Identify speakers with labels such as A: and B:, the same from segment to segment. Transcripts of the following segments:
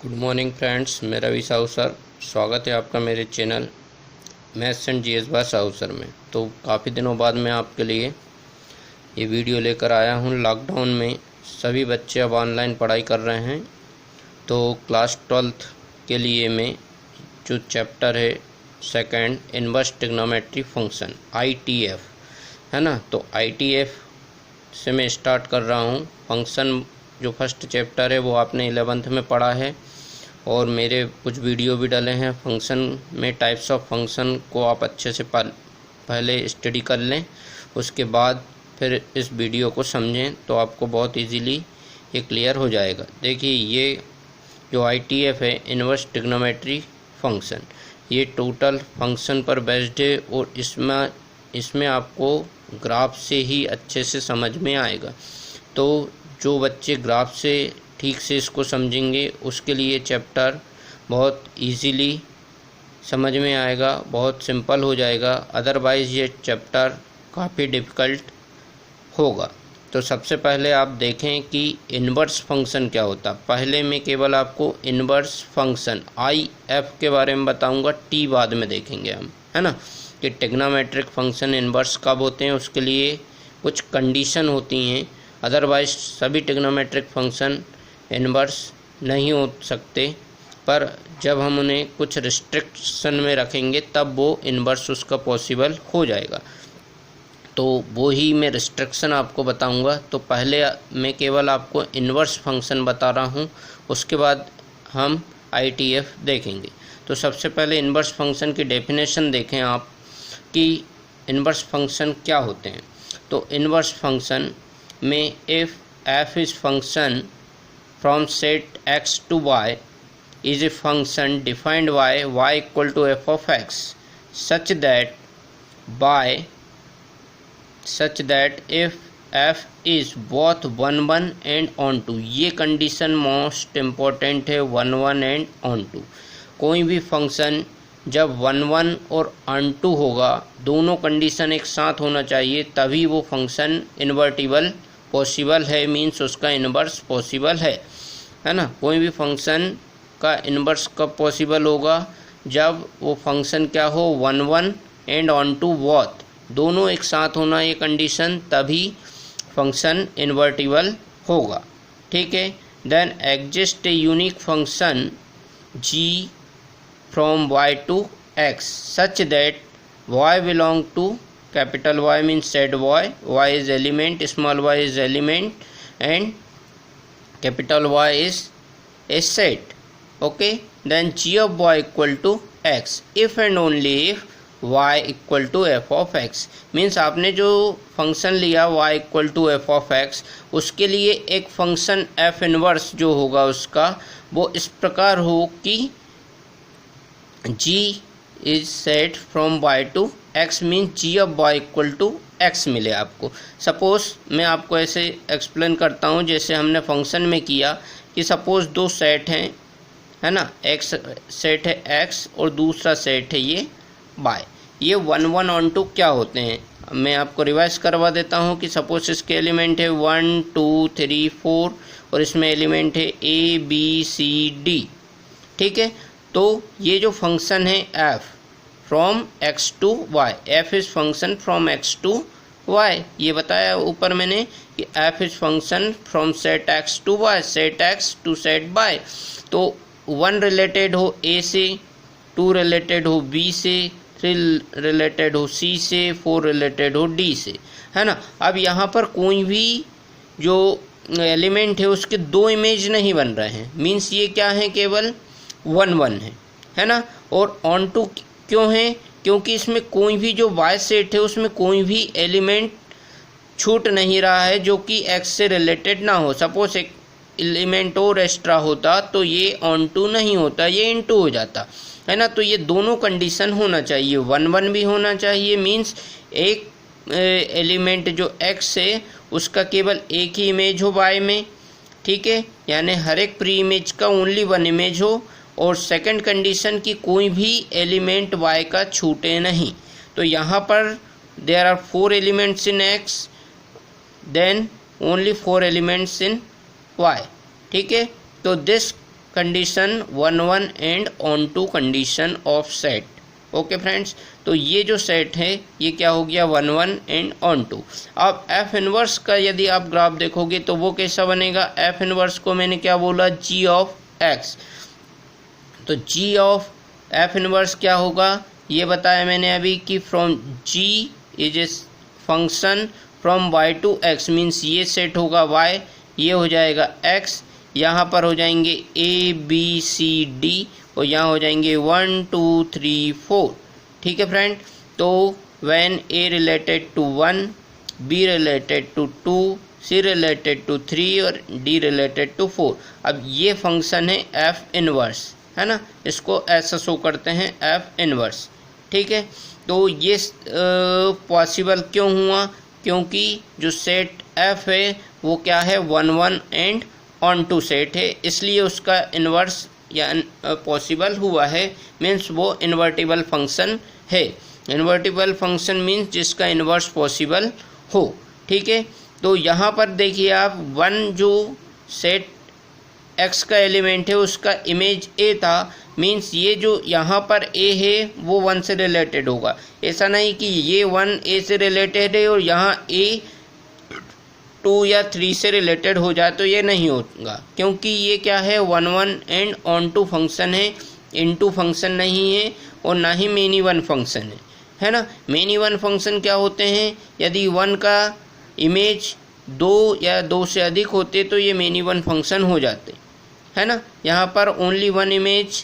A: Good morning friends, मैं Ravi Sahu sir. स्वागत है आपका मेरे channel maths and GS bye Sahu sir में। तो काफ़ी दिनों बाद मैं आपके लिए ये वीडियो लेकर आया हूँ। लॉकडाउन में सभी बच्चे अब ऑनलाइन पढ़ाई कर रहे हैं, तो क्लास 12th के लिए मैं जो चैप्टर है second inverse trigonometry function ITF है ना, तो ITF से मैं स्टार्ट कर रहा हूँ। फंक्शन जो फर्स्ट चैप्टर है वो आपने 11th में पढ़ा है और मेरे कुछ वीडियो भी डले हैं फंक्शन में। टाइप्स ऑफ फंक्शन को आप अच्छे से पहले स्टडी कर लें, उसके बाद फिर इस वीडियो को समझें तो आपको बहुत इजीली ये क्लियर हो जाएगा। देखिए, ये जो ITF है इनवर्स ट्रिग्नोमेट्री फंक्शन, ये टोटल फंक्शन पर बेस्ड है और इसमें आपको ग्राफ से ही अच्छे से समझ में आएगा। तो जो बच्चे ग्राफ से ठीक से इसको समझेंगे उसके लिए चैप्टर बहुत इजीली समझ में आएगा, बहुत सिंपल हो जाएगा। अदरवाइज़ ये चैप्टर काफ़ी डिफ़िकल्ट होगा। तो सबसे पहले आप देखें कि इन्वर्स फंक्शन क्या होता है। पहले मैं केवल आपको इन्वर्स फंक्शन IF के बारे में बताऊंगा, T बाद में देखेंगे हम, है ना, कि ट्रिग्नोमेट्रिक फंक्शन इन्वर्स कब होते हैं। उसके लिए कुछ कंडीशन होती हैं, अदरवाइज सभी ट्रिग्नोमेट्रिक फंक्शन इन्वर्स नहीं हो सकते, पर जब हम उन्हें कुछ रिस्ट्रिक्शन में रखेंगे तब वो इन्वर्स उसका पॉसिबल हो जाएगा। तो वो ही मैं रिस्ट्रिक्शन आपको बताऊंगा। तो पहले मैं केवल आपको इन्वर्स फंक्शन बता रहा हूँ, उसके बाद हम ITF देखेंगे। तो सबसे पहले इन्वर्स फंक्शन की डेफिनेशन देखें आप कि इन्वर्स फंक्शन क्या होते हैं। तो इन्वर्स फंक्शन में if f is function from set x to y is a function defined by y equal to f of x such that if f is both 1 1 and onto, ये condition most important है, 1 1 and onto। कोई भी function जब 1 1 और onto होगा, दोनों condition एक साथ होना चाहिए, तभी वो फंक्शन इन्वर्टिबल पॉसिबल है, मीन्स उसका इन्वर्स पॉसिबल है ना। कोई भी फंक्शन का इन्वर्स कब पॉसिबल होगा, जब वो फंक्शन क्या हो, 1 1 एंड ऑन टू बोथ, दोनों एक साथ होना ये कंडीशन, तभी फंक्शन इन्वर्टिबल होगा। ठीक है। Then exist a unique function g from y to x such that y belong to capital Y means set y is element, small y is element and capital Y is a set. Okay, then g of y equal to x if and only if y equal to f of x means आपने जो function लिया y equal to f of x, उसके लिए एक function f inverse जो होगा उसका वो इस प्रकार हो कि g is set from y to x means g of y equal to x मिले आपको। सपोज़ मैं आपको ऐसे एक्सप्लेन करता हूँ जैसे हमने फंक्शन में किया कि सपोज़ दो सेट हैं, है ना, एक सेट है x और दूसरा सेट है ये y। ये 1 1 ऑन टू क्या होते हैं, मैं आपको रिवाइज करवा देता हूँ कि सपोज़ इसके एलिमेंट है 1 2 3 4 और इसमें एलिमेंट है a b c d। ठीक है। तो ये जो फंक्शन है f from x to y, f is function from x to y, ये बताया ऊपर मैंने कि f is function from set x to y, set x to set y। तो 1 रिलेटेड हो a से, 2 रिलेटेड हो b से, 3 रिलेटेड हो c से, 4 रिलेटेड हो d से, है ना। अब यहाँ पर कोई भी जो एलिमेंट है उसके दो इमेज नहीं बन रहे हैं, मीन्स ये क्या है, केवल 1 1 है ना। और ऑन टू क्यों है, क्योंकि इसमें कोई भी जो y सेट है उसमें कोई भी एलिमेंट छूट नहीं रहा है जो कि x से रिलेटेड ना हो। सपोज एक एलिमेंट और एक्स्ट्रा होता तो ये ऑन टू नहीं होता, ये इनटू हो जाता, है ना। तो ये दोनों कंडीशन होना चाहिए, 1 1 भी होना चाहिए, मीन्स एक एलिमेंट जो x है उसका केवल एक ही इमेज हो y में, ठीक है, यानी हर एक प्री इमेज का ओनली 1 इमेज हो, और सेकंड कंडीशन की कोई भी एलिमेंट y का छूटे नहीं। तो यहाँ पर there are 4 elements in x, then only 4 elements in y। ठीक है। तो this condition 1 1 and on to condition of set. Okay friends, तो ये जो सेट है ये क्या हो गया 1 1 एंड ऑन टू। अब एफ इनवर्स का यदि आप ग्राफ देखोगे तो वो कैसा बनेगा, एफ इनवर्स को मैंने क्या बोला, जी ऑफ एक्स। तो जी ऑफ एफ इनवर्स क्या होगा, ये बताया मैंने अभी कि from G is a function from Y to X, means ये सेट होगा वाई, ये हो जाएगा एक्स, यहाँ पर हो जाएंगे ए बी सी डी और यहाँ हो जाएंगे 1 2 3 4। ठीक है फ्रेंड, तो when A related to 1, B related to 2, C related to 3 और डी रिलेटेड टू 4। अब ये फंक्शन है एफ इनवर्स, है ना, इसको ऐसा शो करते हैं एफ इनवर्स। ठीक है, तो ये पॉसिबल क्यों हुआ, क्योंकि जो सेट एफ है वो क्या है 1 1 एंड ऑन टू सेट है, इसलिए उसका इन्वर्स या पॉसिबल हुआ है, मीन्स वो इन्वर्टिबल फंक्शन है। इन्वर्टिबल फंक्शन मीन्स जिसका इन्वर्स पॉसिबल हो। ठीक है, तो यहाँ पर देखिए आप 1 जो सेट एक्स का एलिमेंट है उसका इमेज ए था, मीन्स ये जो यहाँ पर ए है वो 1 से रिलेटेड होगा। ऐसा नहीं कि ये 1 ए से रिलेटेड है और यहाँ ए 2 या 3 से रिलेटेड हो जाए, तो ये नहीं होगा, क्योंकि ये क्या है 1 1 एंड ऑन टू फंक्शन है, इनटू फंक्शन नहीं है और ना ही मेनी वन फंक्शन है ना। मेनी वन फंक्शन क्या होते हैं, यदि 1 का इमेज 2 या 2 से अधिक होते तो ये मेनी वन फंक्शन हो जाते, है ना। यहाँ पर ओनली 1 इमेज,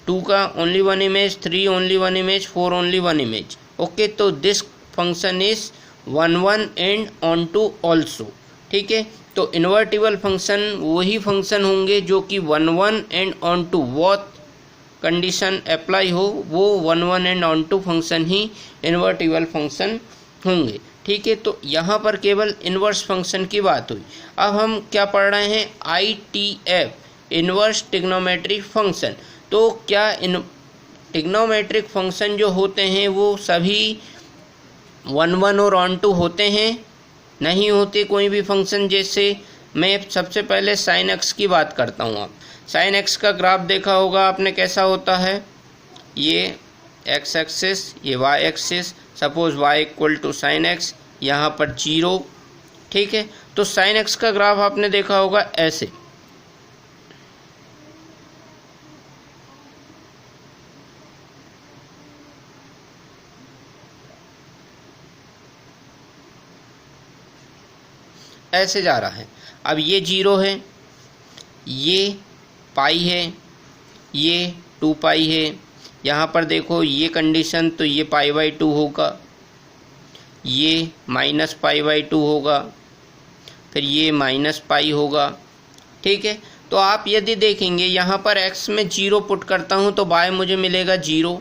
A: 2 का ओनली 1 इमेज, 3 ओनली 1 इमेज, 4 ओनली 1 इमेज। ओके, तो this function is 1 1 and on to also. ठीक है, तो इन्वर्टिबल फंक्शन वही फंक्शन होंगे जो कि 1 1 and on to both condition apply हो, वो 1 1 एंड ऑन टू फंक्शन ही इन्वर्टिबल फंक्शन होंगे। ठीक है, तो यहाँ पर केवल इन्वर्स फंक्शन की बात हुई। अब हम क्या पढ़ रहे हैं, ITF, इन्वर्स ट्रिग्नोमेट्रिक फंक्शन। तो क्या इन ट्रिग्नोमेट्रिक फंक्शन जो होते हैं वो सभी 1 1 और ऑन टू होते हैं? नहीं होते कोई भी फंक्शन। जैसे मैं सबसे पहले साइन एक्स की बात करता हूँ। आप साइन एक्स का ग्राफ देखा होगा आपने, कैसा होता है, ये एक्स एक्सिस, ये Y axis, suppose Y equal to sine X, यहाँ पर 0। ठीक है, तो साइन एक्स का ग्राफ आपने देखा होगा ऐसे। ऐसे जा रहा है। अब ये 0 है, ये पाई है, ये 2 पाई है। यहाँ पर देखो ये कंडीशन, तो ये π/2 होगा, ये -π/2 होगा, फिर ये -π होगा। ठीक है, तो आप यदि देखेंगे यहाँ पर x में 0 पुट करता हूँ तो y मुझे मिलेगा 0।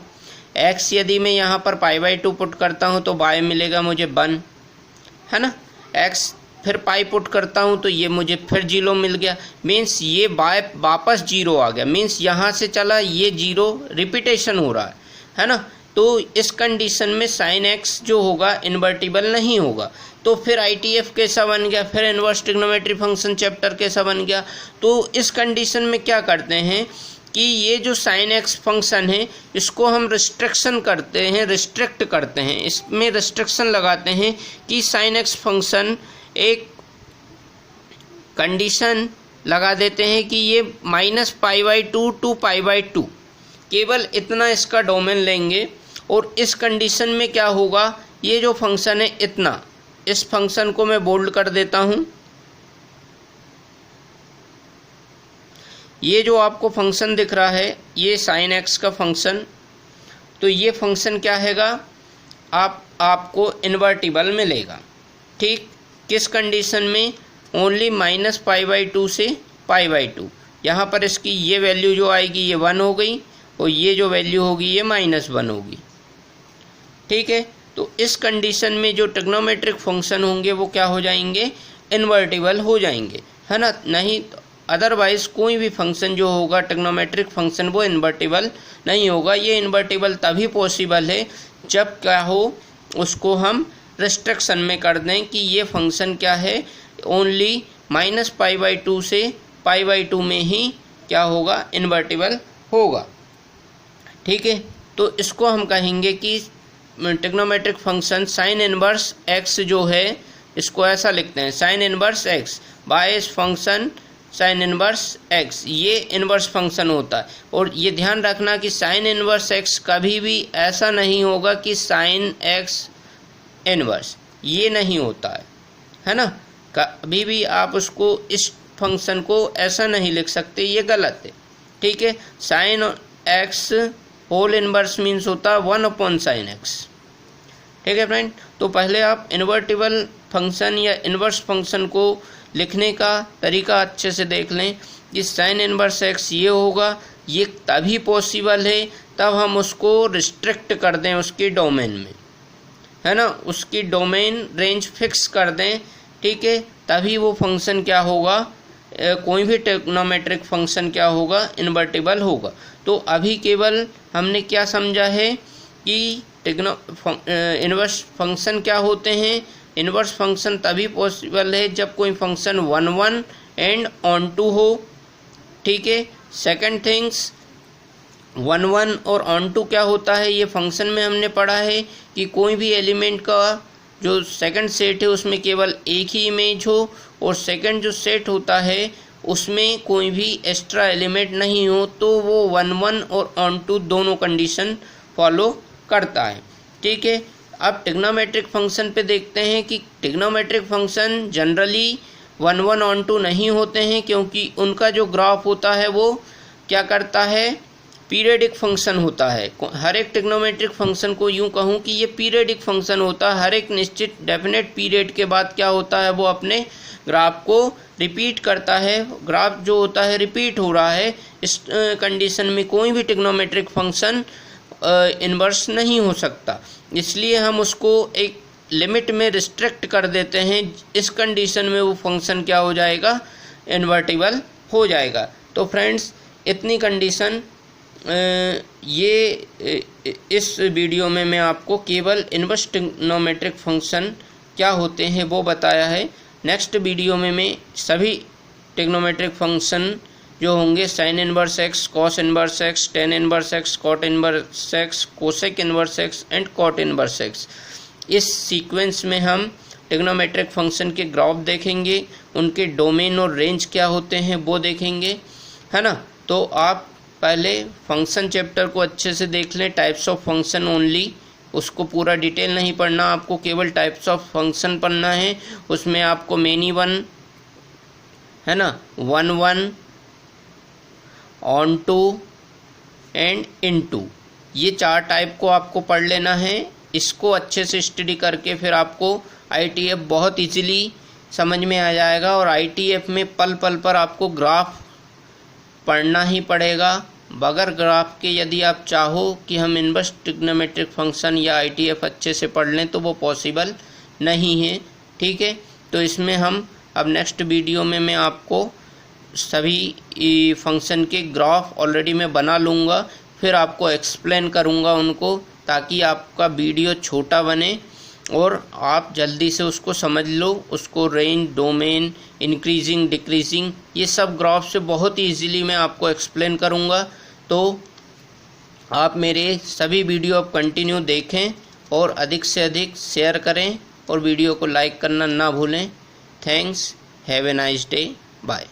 A: x यदि मैं यहाँ पर π/2 पुट करता हूँ तो y मिलेगा मुझे 1, है ना। x फिर पाई पुट करता हूँ तो ये मुझे फिर 0 मिल गया, मीन्स ये वापस 0 आ गया, मीन्स यहाँ से चला ये 0 रिपीटेशन हो रहा है ना। तो इस कंडीशन में साइन एक्स जो होगा इन्वर्टिबल नहीं होगा। तो फिर ITF कैसा बन गया, फिर इन्वर्स ट्रिग्नोमेट्री फंक्शन चैप्टर कैसा बन गया। तो इस कंडीशन में क्या करते हैं कि ये जो साइन एक्स फंक्शन है इसको हम रिस्ट्रिक्शन करते हैं, रिस्ट्रिक्ट करते हैं, इसमें रिस्ट्रिक्शन लगाते हैं कि साइन एक्स फंक्शन एक कंडीशन लगा देते हैं कि ये -π/2 टू π/2, केवल इतना इसका डोमेन लेंगे। और इस कंडीशन में क्या होगा, ये जो फंक्शन है इतना, इस फंक्शन को मैं बोल्ड कर देता हूँ। ये जो आपको फंक्शन दिख रहा है ये साइन एक्स का फंक्शन, तो ये फंक्शन क्या हैगा, आपको इन्वर्टिबल मिलेगा। ठीक, किस कंडीशन में, ओनली -π/2 से π/2। यहाँ पर इसकी ये वैल्यू जो आएगी ये 1 हो गई और ये जो वैल्यू होगी ये -1 होगी। ठीक है, तो इस कंडीशन में जो ट्रिग्नोमेट्रिक फंक्शन होंगे वो क्या हो जाएंगे, इन्वर्टिबल हो जाएंगे, है ना। नहीं तो अदरवाइज कोई भी फंक्शन जो होगा ट्रिग्नोमेट्रिक फंक्शन वो इन्वर्टिबल नहीं होगा। ये इन्वर्टिबल तभी पॉसिबल है जब क्या हो, उसको हम रिस्ट्रिक्शन में कर दें कि ये फंक्शन क्या है, ओनली -π/2 से π/2 में ही क्या होगा, इन्वर्टिबल होगा। ठीक है, तो इसको हम कहेंगे कि trigonometric function sine inverse x जो है, इसको ऐसा लिखते हैं, साइन इनवर्स एक्स बाय इस फंक्शन साइन इनवर्स एक्स, ये इनवर्स फंक्शन होता है। और ये ध्यान रखना कि साइन इनवर्स एक्स कभी भी ऐसा नहीं होगा कि साइन एक्स इनवर्स, ये नहीं होता है ना। कभी भी आप उसको इस फंक्शन को ऐसा नहीं लिख सकते, ये गलत है। ठीक है, sine X whole inverse means होता है 1 साइन एक्स। ठीक है फ्रेंड, तो पहले आप इन्वर्टिबल फंक्शन या इनवर्स फंक्शन को लिखने का तरीका अच्छे से देख लें कि साइन इनवर्स एक्स ये होगा, ये तभी पॉसिबल है तब हम उसको रिस्ट्रिक्ट कर दें उसके डोमेन में, है ना, उसकी डोमेन रेंज फिक्स कर दें। ठीक है, तभी वो फंक्शन क्या होगा, कोई भी ट्रिग्नोमेट्रिक फंक्शन क्या होगा, इन्वर्टिबल होगा। तो अभी केवल हमने क्या समझा है कि इनवर्स फंक्शन क्या होते हैं। इनवर्स फंक्शन तभी पॉसिबल है जब कोई फंक्शन 1 1 एंड ऑन टू हो। ठीक है, सेकंड थिंग्स 1 1 और ऑन टू क्या होता है, ये फंक्शन में हमने पढ़ा है कि कोई भी एलिमेंट का जो सेकंड सेट है उसमें केवल एक ही इमेज हो, और सेकंड जो सेट होता है उसमें कोई भी एक्स्ट्रा एलिमेंट नहीं हो, तो वो 1 1 और ऑन टू दोनों कंडीशन फॉलो करता है। ठीक है, अब ट्रिग्नोमेट्रिक फंक्शन पे देखते हैं कि trigonometric function generally 1 1 onto नहीं होते हैं, क्योंकि उनका जो ग्राफ होता है वो क्या करता है, पीरियडिक फंक्शन होता है। हर एक ट्रिग्नोमेट्रिक फंक्शन को यूं कहूं कि ये पीरियडिक फंक्शन होता है। हर एक निश्चित डेफिनेट पीरियड के बाद क्या होता है, वो अपने ग्राफ को रिपीट करता है। ग्राफ जो होता है रिपीट हो रहा है, इस कंडीशन में कोई भी ट्रिग्नोमेट्रिक फंक्शन इन्वर्स नहीं हो सकता, इसलिए हम उसको एक लिमिट में रिस्ट्रिक्ट कर देते हैं। इस कंडीशन में वो फंक्शन क्या हो जाएगा, इन्वर्टिबल हो जाएगा। तो फ्रेंड्स, इतनी कंडीशन ये इस वीडियो में मैं आपको केवल इनवर्स ट्रिग्नोमेट्रिक फंक्शन क्या होते हैं वो बताया है। नेक्स्ट वीडियो में मैं सभी ट्रिग्नोमेट्रिक फंक्शन जो होंगे, sine inverse X, cos inverse X, tan inverse X, cot inverse X, cosec inverse X and cot inverse X, इस सीक्वेंस में हम ट्रिग्नोमेट्रिक फंक्शन के ग्राफ देखेंगे, उनके डोमेन और रेंज क्या होते हैं वो देखेंगे, है ना। तो आप पहले फंक्शन चैप्टर को अच्छे से देख लें, टाइप्स ऑफ फंक्शन ओनली, उसको पूरा डिटेल नहीं पढ़ना, आपको केवल टाइप्स ऑफ फंक्शन पढ़ना है। उसमें आपको मेनी वन, है ना, 1 1, onto and into, ये 4 टाइप को आपको पढ़ लेना है। इसको अच्छे से स्टडी करके फिर आपको ITF बहुत इजीली समझ में आ जाएगा, और ITF में पल पल पर आपको ग्राफ पढ़ना ही पड़ेगा। बगैर ग्राफ के यदि आप चाहो कि हम इनवर्स ट्रिग्नोमेट्रिक फंक्शन या ITF अच्छे से पढ़ लें तो वो पॉसिबल नहीं है। ठीक है, तो इसमें हम अब नेक्स्ट वीडियो में मैं आपको सभी फंक्शन के ग्राफ ऑलरेडी मैं बना लूँगा, फिर आपको एक्सप्लेन करूँगा उनको, ताकि आपका वीडियो छोटा बने और आप जल्दी से उसको समझ लो। उसको रेंज, डोमेन, इंक्रीजिंग, डिक्रीजिंग, ये सब ग्राफ से बहुत ईजीली मैं आपको एक्सप्लेन करूँगा। तो आप मेरे सभी वीडियो अब कंटिन्यू देखें और अधिक से अधिक शेयर करें, और वीडियो को लाइक करना ना भूलें। Thanks, have a nice day, bye.